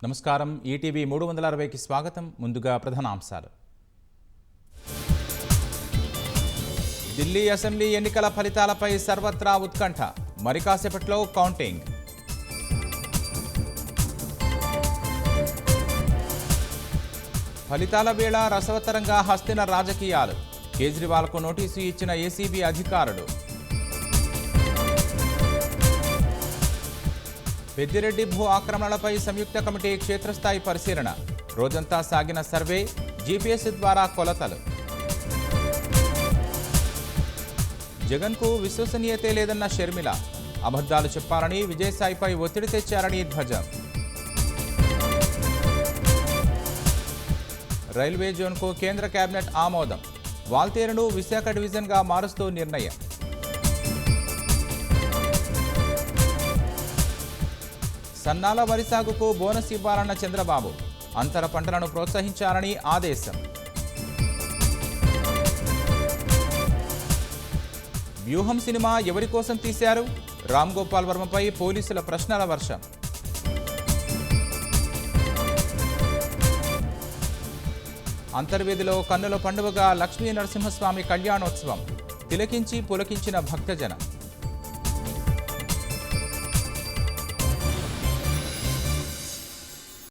నమస్కారం. ఈటీవీ 360కి స్వాగతం. ముందుగా ప్రధానాంశాలు. ఢిల్లీ అసెంబ్లీ ఎన్నికల ఫలితాలపై సర్వత్రా ఉత్కంఠ. మరి కాసేపట్లో కౌంటింగ్. ఫలితాల వేళ రసవత్తరంగా హస్తిన రాజకీయాలు. కేజ్రీవాల్కు నోటీసు ఇచ్చిన ఏసీబీ అధికారులు. పెద్దిరెడ్డి భూ ఆక్రమణలపై సంయుక్త కమిటీ క్షేత్రస్థాయి పరిశీలన. రోజంతా సాగిన సర్వే, జీపీఎస్ ద్వారా కొలతలు. జగన్కు విశ్వసనీయతే లేదన్న షర్మిల. అబద్ధాలు చెప్పాలని విజయసాయిపై ఒత్తిడి తెచ్చారని ధ్వజం. రైల్వే జోన్కు కేంద్ర కేబినెట్ ఆమోదం. వాల్తేరును విశాఖ డివిజన్గా మారుస్తూ నిర్ణయం. సన్నాల వరి సాగుకు బోనస్ ఇవ్వాలన్న చంద్రబాబు. అంతర పంటలను ప్రోత్సహించాలని ఆదేశం. వ్యూహం సినిమా ఎవరి కోసం తీశారు? రామ్ గోపాల్ వర్మపై పోలీసుల ప్రశ్నల వర్షం. అంతర్వేదిలో కన్నుల పండుగగా లక్ష్మీ నరసింహస్వామి కళ్యాణోత్సవం. తిలకించి పులకించిన భక్తజనం.